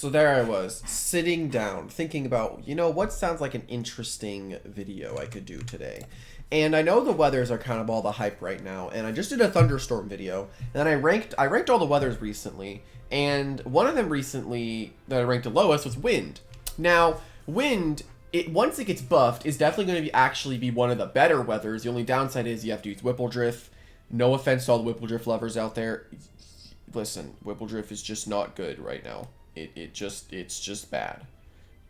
So there I was, sitting down, thinking about, you know, what sounds like an interesting video I could do today. And I know the weathers are kind of all the hype right now, and I just did a thunderstorm video, and then I ranked all the weathers recently, and one of them recently that I ranked the lowest was wind. Now, wind, once it gets buffed, is definitely going to actually be one of the better weathers. The only downside is you have to use Whippledrift. No offense to all the Whippledrift lovers out there. Listen, Whippledrift is just not good right now. It's just bad.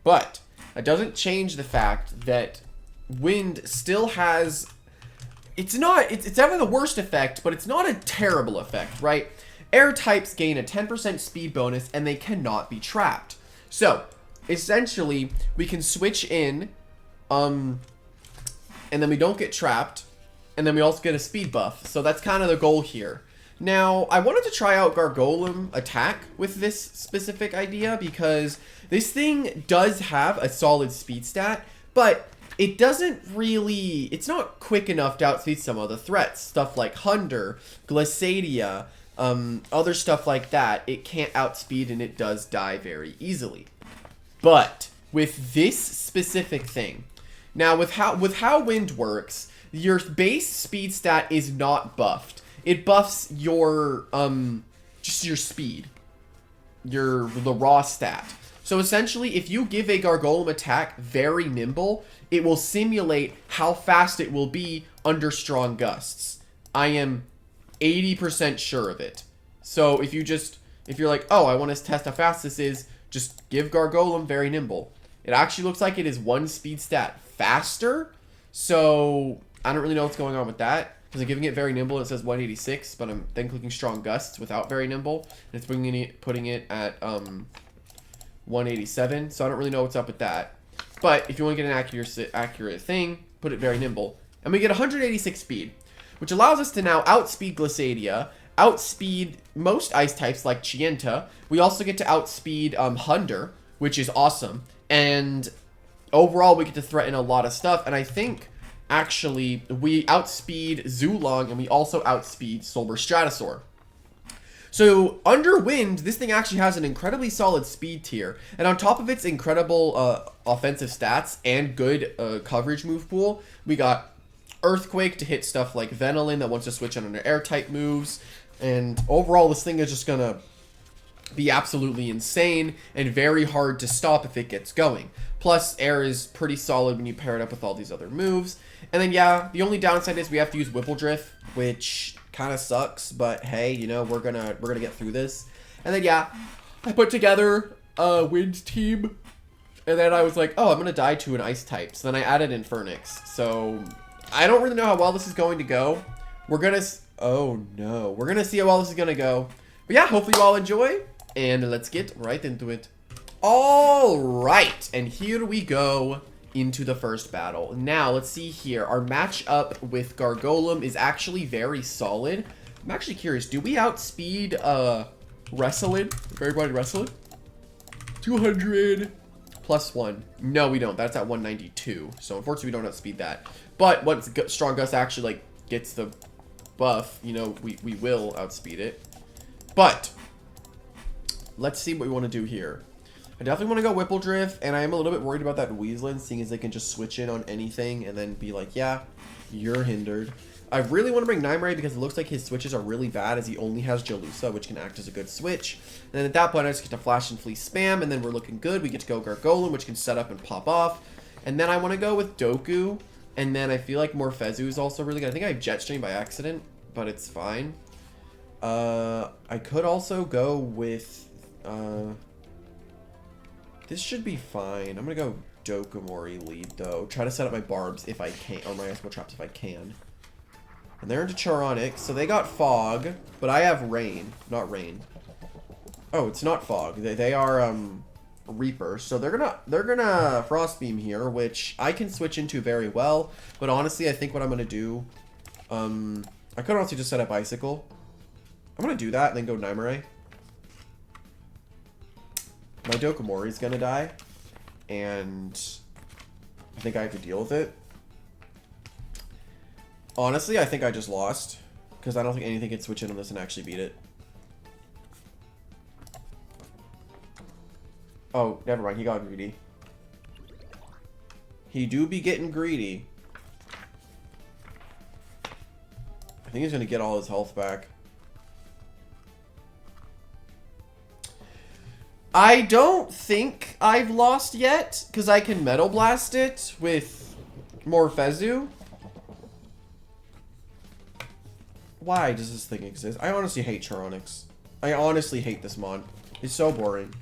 But that doesn't change the fact that wind still has, it's definitely the worst effect, but it's not a terrible effect, right? Air types gain a 10% speed bonus and they cannot be trapped. So essentially we can switch in and then we don't get trapped, and then we also get a speed buff. So that's kind of the goal here. Now, I wanted to try out Gargolem-Attack with this specific idea because this thing does have a solid speed stat, but it doesn't really, it's not quick enough to outspeed some of the threats. Stuff like Hunder, Glissadia, other stuff like that, it can't outspeed and it does die very easily. But with this specific thing, now with how wind works, your base speed stat is not buffed. It buffs your, just your speed. The raw stat. So essentially, if you give a Gargolem-Attack very nimble, it will simulate how fast it will be under Strong Gusts. I am 80% sure of it. So if you're like, oh, I want to test how fast this is, just give Gargolem very nimble. It actually looks like it is one speed stat faster. So I don't really know what's going on with that. Because I'm giving it very nimble and it says 186, but I'm then clicking Strong Gusts without very nimble, and it's putting it at 187. So I don't really know what's up with that. But if you want to get an accurate thing, put it very nimble, and we get 186 speed, which allows us to now outspeed Glissadia, outspeed most ice types like Chienta. We also get to outspeed Hunder, which is awesome, and overall we get to threaten a lot of stuff. And I think actually we outspeed Zulong, and we also outspeed Solar Stratosaur. So under wind, this thing actually has an incredibly solid speed tier, and on top of its incredible offensive stats and good coverage move pool, we got Earthquake to hit stuff like Venilin that wants to switch on under air type moves, and overall this thing is just gonna be absolutely insane and very hard to stop if it gets going. Plus, air is pretty solid when you pair it up with all these other moves. And then, yeah, the only downside is we have to use Whippledrift, which kind of sucks. But hey, you know, we're gonna get through this. And then, yeah, I put together a wind team, and then I was like, oh, I'm gonna die to an ice type. So then I added Infernix. So I don't really know how well this is going to go. We're gonna see how well this is gonna go. But yeah, hopefully you all enjoy, and let's get right into it. All right, and here we go into the first battle. Now, let's see here. Our matchup with Gargolem is actually very solid. I'm actually curious, do we outspeed Wrestling? Everybody Wrestling? 200 plus 1. No, we don't. That's at 192. So, unfortunately, we don't outspeed that. But once Strong Gusts actually, like, gets the buff, you know, we will outspeed it. But let's see what we want to do here. I definitely want to go Whippledrift, and I am a little bit worried about that Weaslin, seeing as they can just switch in on anything and then be like, yeah, you're hindered. I really want to bring Nymray because it looks like his switches are really bad, as he only has Jalusa, which can act as a good switch. And then at that point, I just get to Flash and Flee spam, and then we're looking good. We get to go Gargolem, which can set up and pop off. And then I want to go with Doku, and then I feel like Morphezu is also really good. I think I have Jetstream by accident, but it's fine. I could also go with... this should be fine. I'm gonna go Dokomori lead though. Try to set up my barbs if I can, or my Esmo traps if I can. And they're into Charonic, so they got Fog, but I have Rain, not Rain. Oh, it's not Fog. They are Reaper, so they're gonna Frost Beam here, which I can switch into very well. But honestly, I think what I'm gonna do, I could honestly just set up Icicle. I'm gonna do that and then go Nymray. My Dokomori is gonna die, and I think I have to deal with it. Honestly, I think I just lost, because I don't think anything can switch in on this and actually beat it. Oh, never mind. He got greedy. He do be getting greedy. I think he's going to get all his health back. I don't think I've lost yet, because I can Metal Blast it with Morphezu. Why does this thing exist? I honestly hate Charonics. I honestly hate this mod. It's so boring.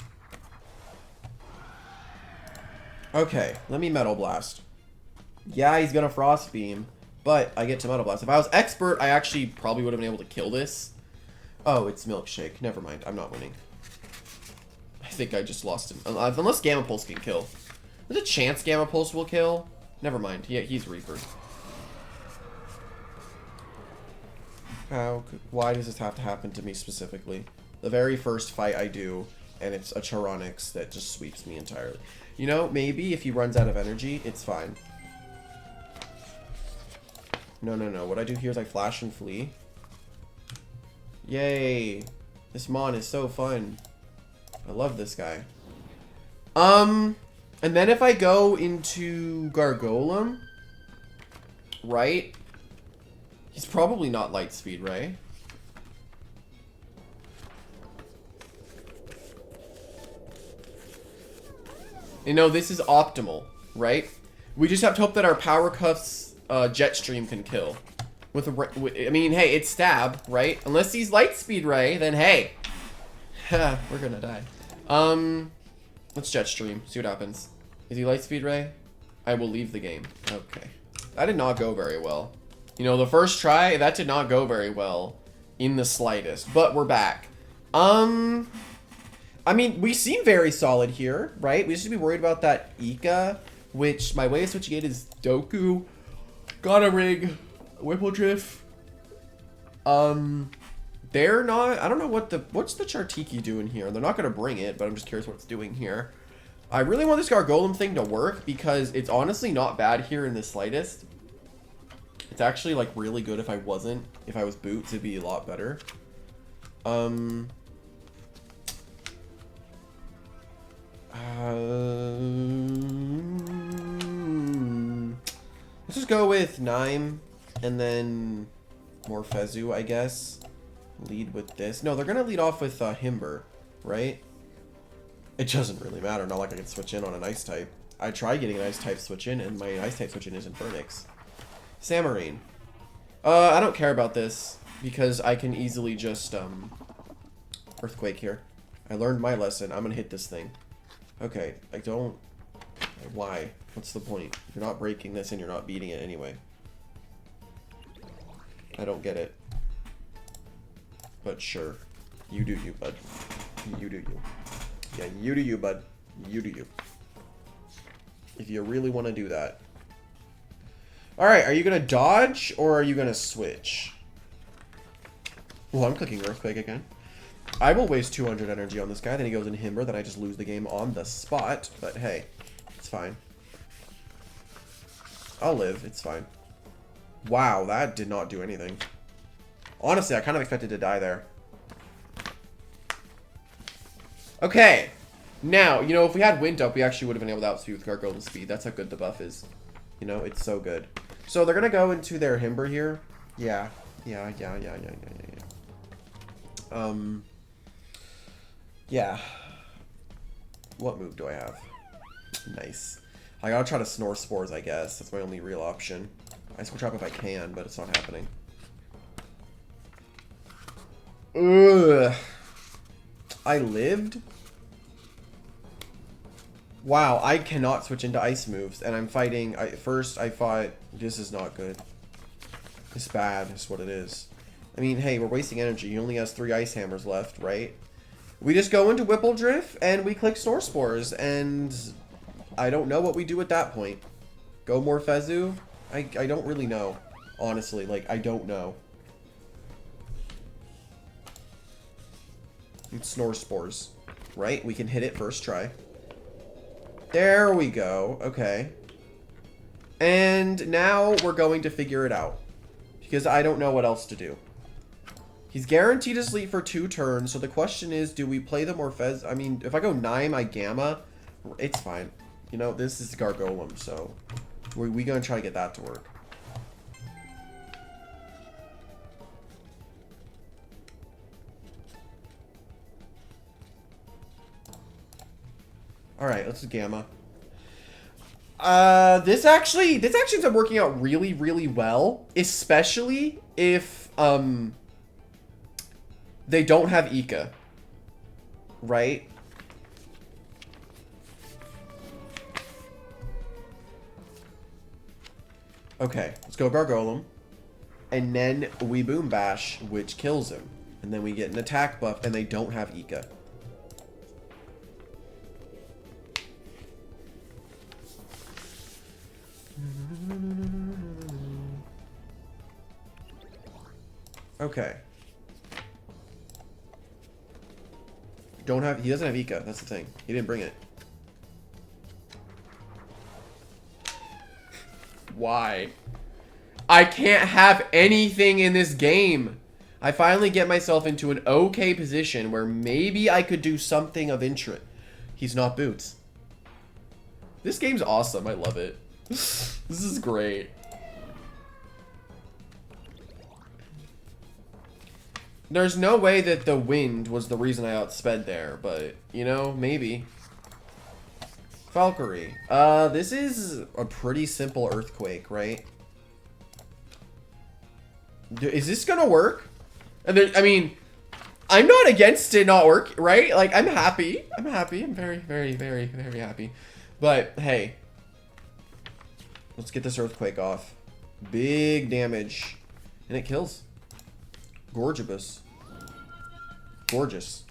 Okay, let me Metal Blast. Yeah, he's gonna Frost Beam, but I get to Metal Blast. If I was Expert, I actually probably would have been able to kill this. Oh, it's Milkshake. Never mind. I'm not winning. I think I just lost him. Unless Gamma Pulse can kill. There's a chance Gamma Pulse will kill. Never mind. Yeah, he's Reaper. Why does this have to happen to me specifically? The very first fight I do, and it's a Charonics that just sweeps me entirely. You know, maybe if he runs out of energy, it's fine. No, no, no. What I do here is I flash and flee. Yay. This mon is so fun. I love this guy. And then if I go into Gargolem, right? He's probably not light speed, right? You know, this is optimal, right? We just have to hope that our Power Cuffs Jet Stream can kill. I mean, hey, it's stab, right? Unless he's light speed Ray, then hey. We're gonna die. Let's Jet Stream, see what happens. Is he light speed Ray? I will leave the game. Okay. That did not go very well. You know, the first try, that did not go very well in the slightest, but we're back. I mean, we seem very solid here, right? We should be worried about that Ika, which my way of switching it is Doku, Gotta Rig, Whippledrift. They're not, I don't know what's the Chartiki doing here? They're not going to bring it, but I'm just curious what it's doing here. I really want this Gargolem thing to work because it's honestly not bad here in the slightest. It's actually like really good if I was Boots, it'd be a lot better. Let's just go with Nime and then Morphezu, I guess. Lead with this. No, they're gonna lead off with Himber, right? It doesn't really matter. Not like I can switch in on an ice type. I tried getting an ice type switch in, and my ice type switch in is Infernix. Samarine. I don't care about this because I can easily just Earthquake here. I learned my lesson. I'm gonna hit this thing. Okay, I don't. Why? What's the point? You're not breaking this and you're not beating it anyway. I don't get it. But sure. You do you, bud. You do you. Yeah, you do you, bud. You do you. If you really want to do that. Alright, are you going to dodge or are you going to switch? Well, I'm clicking Earthquake again. I will waste 200 energy on this guy, then he goes in Himber, then I just lose the game on the spot. But hey, it's fine. I'll live, it's fine. Wow, that did not do anything. Honestly, I kind of expected to die there. Okay. Now, you know, if we had Wind Up, we actually would have been able to outspeed with Gargolem speed. That's how good the buff is. You know, it's so good. So they're going to go into their Himber here. Yeah. Yeah. Yeah. What move do I have? Nice. I gotta try to Snore Spores, I guess. That's my only real option. I Switch Trap if I can, but it's not happening. Ugh. I lived? Wow, I cannot switch into ice moves, and I'm fighting. First, I fought. This is not good. It's bad, is what it is. I mean, hey, we're wasting energy. He only has 3 ice hammers left, right? We just go into Whippledrift, and we click Snore Spores, and I don't know what we do at that point. Go Morphezu? I don't really know. Honestly, like, I don't know. It's Snore Spores, right? We can hit it first try. There we go. Okay. And now we're going to figure it out. Because I don't know what else to do. He's guaranteed to sleep for 2 turns, so the question is, do we play the Morphez? I mean, if I go Nime, I Gamma, it's fine. You know, this is Gargolem, so we gonna try to get that to work. Alright, let's do Gamma. This actually ends up working out really, really well, especially if, they don't have Ika, right? Okay, let's go Gargolem. And then we Boom Bash, which kills him. And then we get an attack buff, and they don't have Ika. Okay. He doesn't have Ika, that's the thing. He didn't bring it. Why? I can't have anything in this game. I finally get myself into an okay position where maybe I could do something of interest. He's not Boots. This game's awesome. I love it. This is great. There's no way that the wind was the reason I outsped there, but, you know, maybe. Valkyrie. This is a pretty simple earthquake, right? Is this gonna work? And there, I mean, I'm not against it not work, right? Like, I'm happy. I'm happy. I'm very, very, very, very happy. But, hey. Let's get this earthquake off. Big damage. And it kills. Gorgeous. Gorgeous.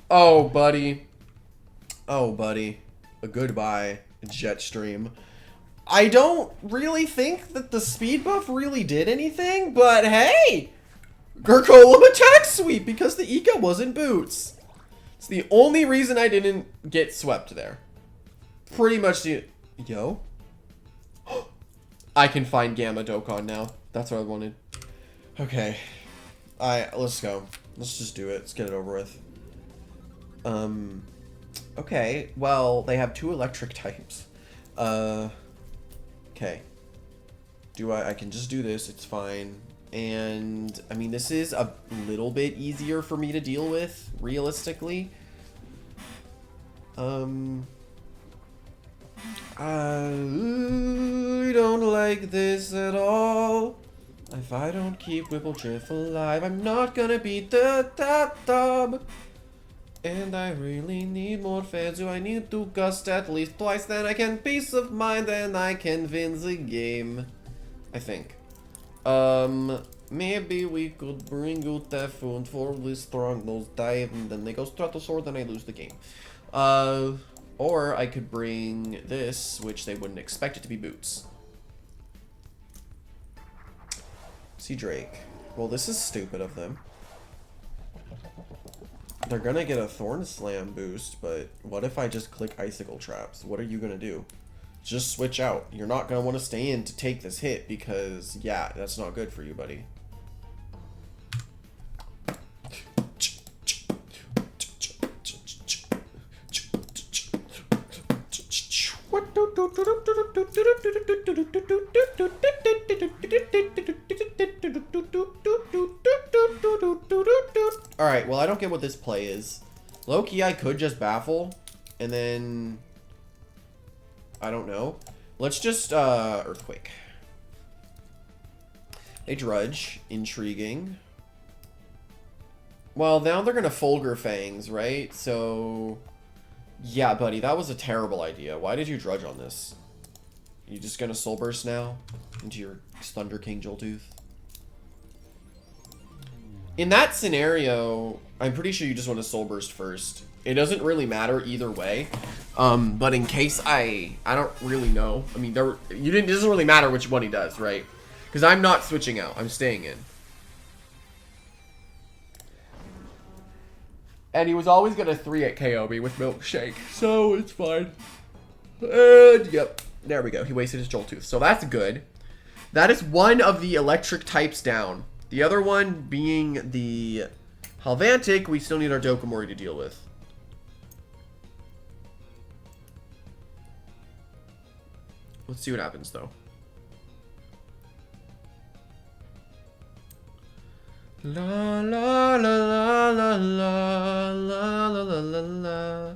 Oh, buddy. Oh, buddy. A goodbye, Jetstream. I don't really think that the speed buff really did anything, but hey! Gargolem-Attack Sweep because the Ika wasn't Boots. It's the only reason I didn't get swept there. Pretty much the... Yo? I can find Gamma Dokkan now. That's what I wanted. Okay. Let's go. Let's just do it. Let's get it over with. Okay. Well, they have 2 electric types. Okay. I can just do this. It's fine. And, I mean, this is a little bit easier for me to deal with, realistically. I don't like this at all. If I don't keep Whipple-Drift alive, I'm not gonna beat the top. And I really need more fans. Do I need to gust at least twice? Then I can peace of mind and I can win the game. I think. Maybe we could bring out Typhoon for the strong nose dive and then they go Stratosaur, then I lose the game. Or I could bring this, which they wouldn't expect it to be Boots. See Drake. Well, this is stupid of them. They're gonna get a Thorn Slam boost, but what if I just click Icicle Traps? What are you gonna do? Just switch out. You're not gonna want to stay in to take this hit because, yeah, that's not good for you, buddy. Alright, well, I don't get what this play is. Low-key, I could just Baffle, and then... I don't know. Let's just, Earthquake. They Drudge. Intriguing. Well, now they're gonna Fulgur Fangs, right? So... Yeah, buddy, that was a terrible idea. Why did you Drudge on this? You just gonna Soul Burst now? Into your Thunder King Joltooth? In that scenario, I'm pretty sure you just want to Soul Burst first. It doesn't really matter either way. But in case I don't really know. I mean, it doesn't really matter which one he does, right? Because I'm not switching out. I'm staying in. And he was always going to 3-hit KO me with Milkshake. So, it's fine. And, yep. There we go. He wasted his Joltooth. So that's good. That is one of the electric types down. The other one being the Halvantic, we still need our Dokomori to deal with. Let's see what happens, though. La la la la la la la la la la.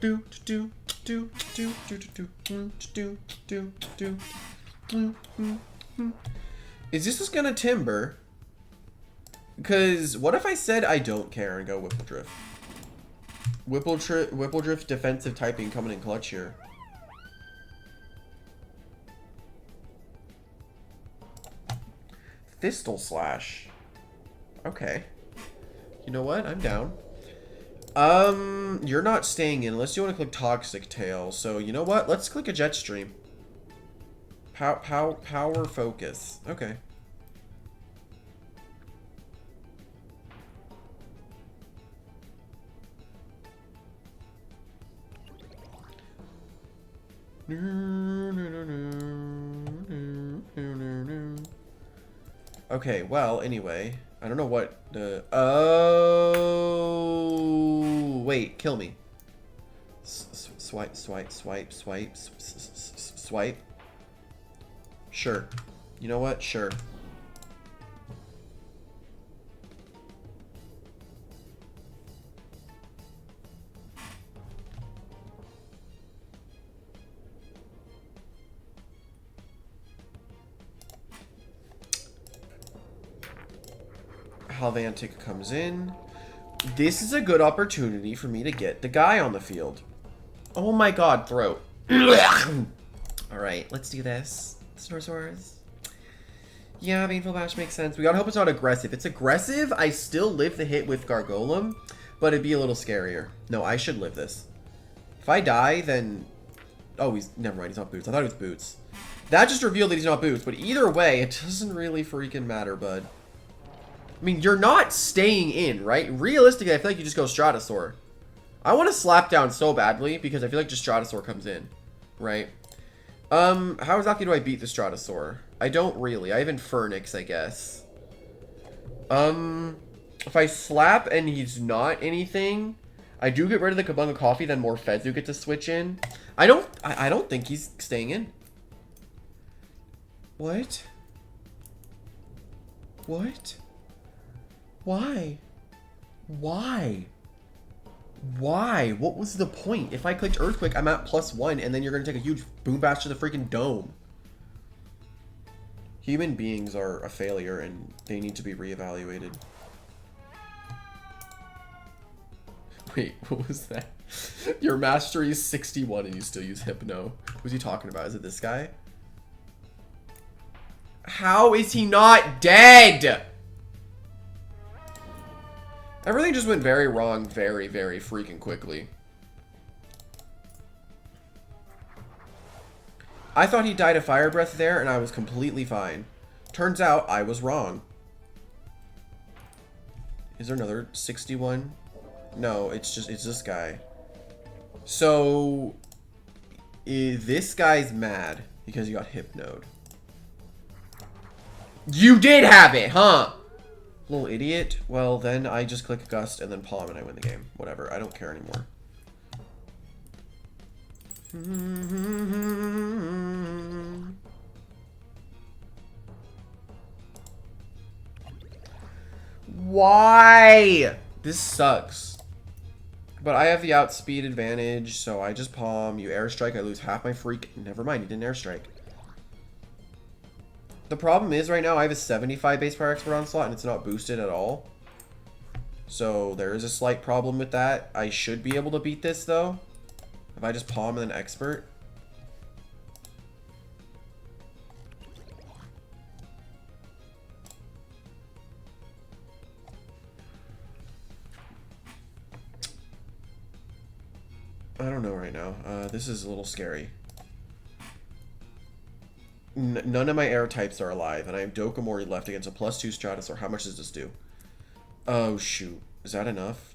Do do do do do do do do do do do. Is this just gonna timber? Because what if I said I don't care and go Whipple Drift? Whipple Drift defensive typing coming in clutch here. Thistle Slash. Okay. You know what? I'm down. You're not staying in unless you want to click Toxic Tail. So, you know what? Let's click a Jet Stream. Power Focus. Okay. Okay, well, anyway. I don't know what the... Oh... Wait, kill me. Swipe, swipe, swipe, swipe, swipe. Sure. You know what? Sure. Halvantic comes in. This is a good opportunity for me to get the guy on the field. Oh my god, throat. Alright, let's do this. Snorsaurus. Yeah, Baneful Bash makes sense. We gotta hope it's not aggressive. If it's aggressive, I still live the hit with Gargolem, but it'd be a little scarier. No, I should live this. If I die, then... Oh, he's... Never mind, he's not Boots. I thought he was Boots. That just revealed that he's not Boots, but either way, it doesn't really freaking matter, bud. I mean, you're not staying in, right? Realistically, I feel like you just go Stratosaur. I want to slap down so badly because I feel like just Stratosaur comes in, right? How exactly do I beat the Stratosaur? I don't really. I have Infernix, I guess. If I slap and he's not anything, I do get rid of the Kabunga Coffee, then more Feds do get to switch in. I don't think he's staying in. What? What? Why? Why? Why? What was the point? If I clicked Earthquake, I'm at +1, and then you're going to take a huge Boom Bash to the freaking dome. Human beings are a failure, and they need to be reevaluated. Wait, what was that? Your mastery is 61, and you still use Hypno. Who's he talking about? Is it this guy? How is he not dead? Everything just went very wrong very, very freaking quickly. I thought he died of Fire Breath there, and I was completely fine. Turns out, I was wrong. Is there another 61? No, it's this guy. So, this guy's mad because he got Hypnoed. You did have it, huh? Little idiot. Well, then I just click Gust and then Palm and I win the game. Whatever. I don't care anymore. Why? This sucks. But I have the outspeed advantage, so I just Palm. You Airstrike, I lose half my freak. Never mind, you didn't Airstrike. The problem is right now I have a 75 base power expert onslaught and it's not boosted at all. So there is a slight problem with that. I should be able to beat this though. If I just Palm and then expert. I don't know right now. This is a little scary. None of my air types are alive, and I have Dokomori left against a +2 Stratosaur. How much does this do? Oh, shoot. Is that enough?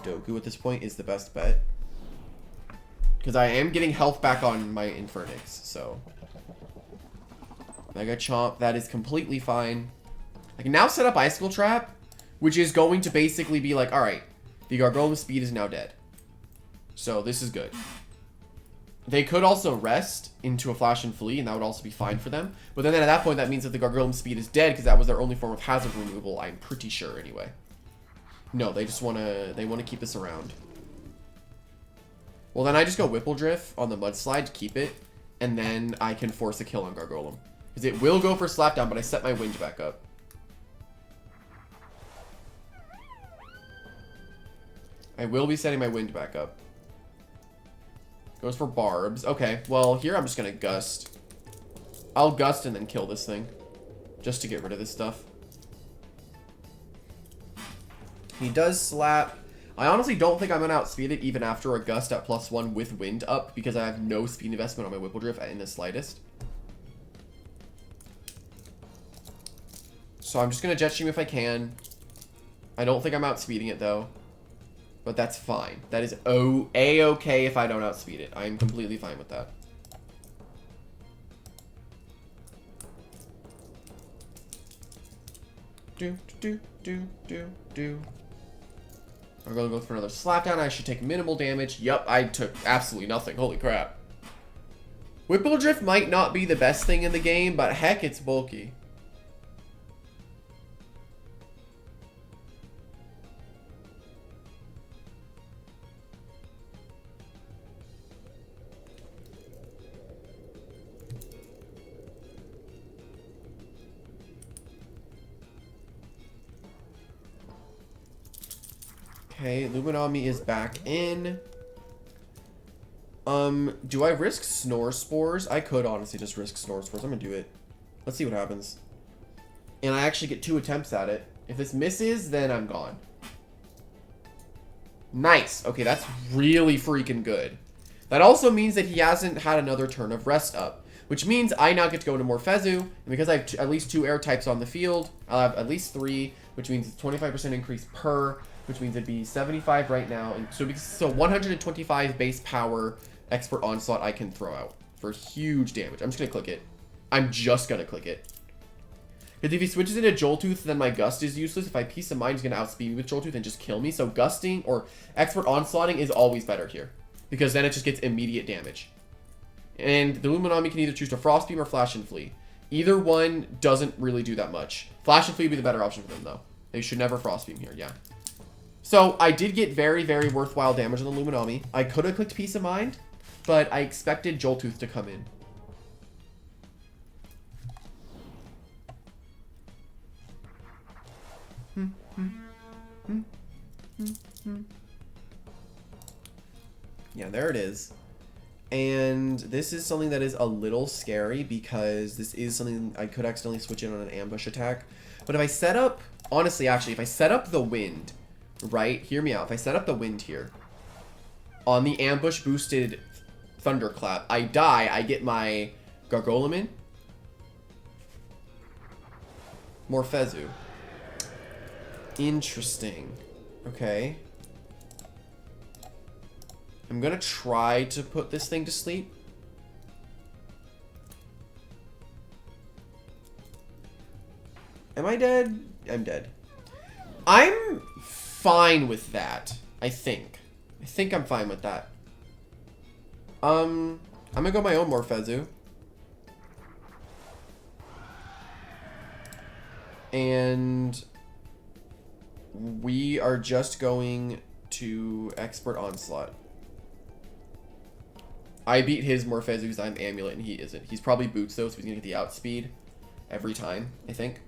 Doku at this point is the best bet. Because I am getting health back on my Infernix, so... Mega Chomp, that is completely fine. I can now set up Icicle Trap, which is going to basically be like, alright, the Gargolem speed is now dead. So this is good. They could also rest into a Flash and Flee, and that would also be fine for them. But then at that point, that means that the Gargolem speed is dead, because that was their only form of hazard removal, I'm pretty sure, anyway. No, they just want to keep this around. Well, then I just go Whippledrift on the Mudslide to keep it, and then I can force a kill on Gargolem. Because it will go for Slapdown, but I set my wind back up. I will be setting my wind back up. Goes for Barbs. Okay, well, here I'm just going to Gust. I'll Gust and then kill this thing. Just to get rid of this stuff. He does Slap. I honestly don't think I'm going to outspeed it even after a Gust at +1 with Wind up, because I have no speed investment on my Whippledrift in the slightest. So I'm just going to Jet Stream if I can. I don't think I'm outspeeding it, though. But that's fine. That is A-okay if I don't outspeed it. I am completely fine with that. I'm going to go for another Slapdown. I should take minimal damage. Yup, I took absolutely nothing. Holy crap. Whippledrift might not be the best thing in the game, but heck, it's bulky. Okay, Loomian is back in. Do I risk Snore Spores? I could honestly just risk Snore Spores. I'm gonna do it. Let's see what happens. And I actually get 2 attempts at it. If this misses, then I'm gone. Nice. Okay, that's really freaking good. That also means that he hasn't had another turn of rest up, which means I now get to go into Morphezu, and because I have at least 2 air types on the field, I'll have at least 3, which means it's 25% increase per, which means it'd be 75 right now, and so 125 base power Expert Onslaught I can throw out for huge damage. I'm just gonna click it. I'm just gonna click it. Because if he switches into Joltooth, then my Gust is useless. If I Peace of Mind, he's gonna outspeed me with Joltooth and just kill me. So Gusting or Expert Onslaughting is always better here, because then it just gets immediate damage. And the Loomian can either choose to Frost Beam or Flash and Flee. Either one doesn't really do that much. Flash and Flee would be the better option for them, though. They should never Frost Beam here, yeah. So I did get very, very worthwhile damage on the Loomian. I could have clicked Peace of Mind, but I expected Joltooth to come in. Yeah, there it is. And this is something that is a little scary, because this is something I could accidentally switch in on an ambush attack. But if I set up, honestly, actually, if I set up the wind, right, hear me out. If I set up the wind here on the ambush boosted Thunderclap, I die, I get my Gargolem in. Morphezu. Interesting. Okay. I'm gonna try to put this thing to sleep. Am I dead? I'm dead. I'm fine with that, I think. I think I'm fine with that. I'm gonna go my own Morphezu. And we are just going to Expert Onslaught. I beat his Morphezu because I'm Amulet and he isn't. He's probably Boots though, so he's gonna get the outspeed every time, I think.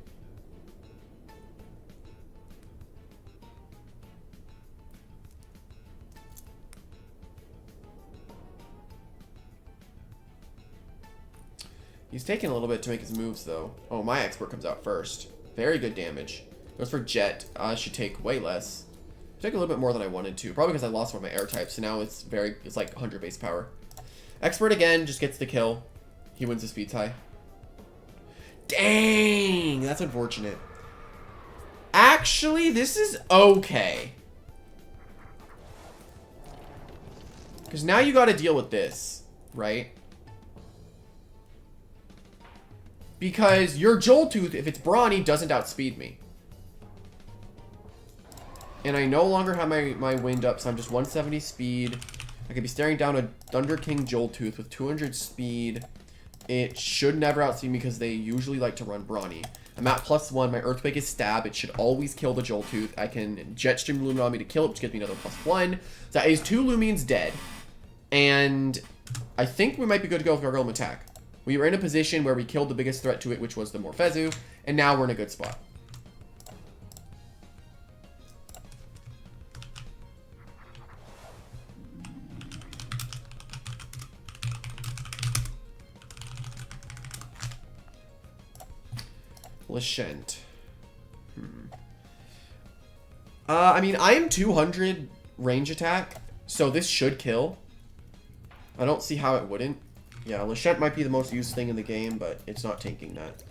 He's taking a little bit to make his moves, though. Oh, my Expert comes out first. Very good damage. Goes for Jet. Should take way less. Take a little bit more than I wanted to. Probably because I lost one of my air types, so now it's like 100 base power. Expert again just gets the kill. He wins the speed tie. Dang! That's unfortunate. Actually, this is okay. Because now you got to deal with this, right? Because your Joltooth, if it's brawny, doesn't outspeed me. And I no longer have my wind up, so I'm just 170 speed. I could be staring down a Thunder King Joltooth with 200 speed. It should never outspeed me because they usually like to run brawny. I'm at +1. My Earthquake is stab. It should always kill the Joltooth. I can Jetstream Loomian on me to kill it, which gives me another +1. So that is 2 Loomians dead. And I think we might be good to go with Gargolem-Attack. We were in a position where we killed the biggest threat to it, which was the Morphezu. And now we're in a good spot. Lashent. I mean, I am 200 range attack, so this should kill. I don't see how it wouldn't. Yeah, Lashent might be the most used thing in the game, but it's not tanking that.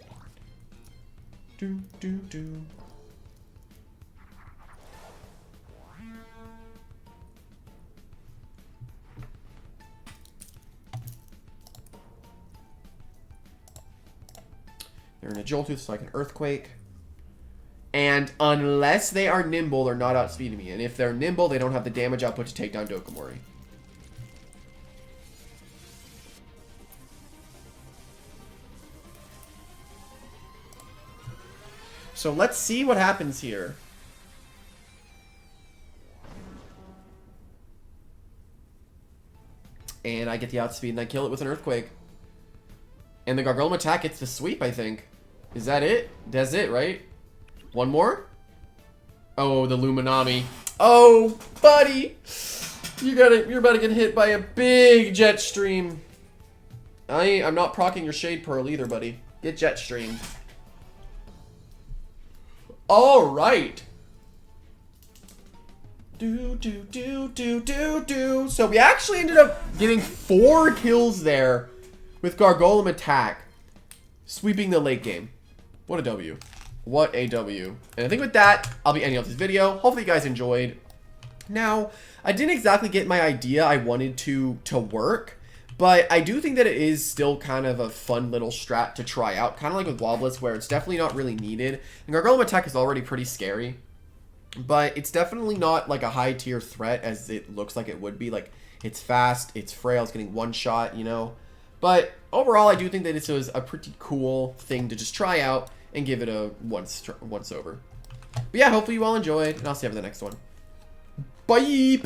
They're in a Joltooth, so I can Earthquake. And unless they are nimble, they're not outspeeding me. And if they're nimble, they don't have the damage output to take down Dokomori. So let's see what happens here. And I get the outspeed and I kill it with an Earthquake. And the Gargolem-Attack gets the sweep, I think. Is that it? That's it, right? One more? Oh, the Luminami. Oh, buddy! You're about to get hit by a big Jetstream. I'm not proccing your Shade Pearl either, buddy. Get Jetstreamed. Alright. So we actually ended up getting 4 kills there with Gargolem-Attack, sweeping the late game. What a W. What a W. And I think with that, I'll be ending off this video. Hopefully you guys enjoyed. Now, I didn't exactly get my idea I wanted to work, but I do think that it is still kind of a fun little strat to try out. Kind of like with Wobblets, where it's definitely not really needed. And Gargolem-Attack is already pretty scary, but it's definitely not like a high tier threat as it looks like it would be. Like, it's fast, it's frail, it's getting one shot, you know. But overall, I do think that this was a pretty cool thing to just try out and give it a once over. But yeah, hopefully you all enjoyed, and I'll see you for the next one. Bye!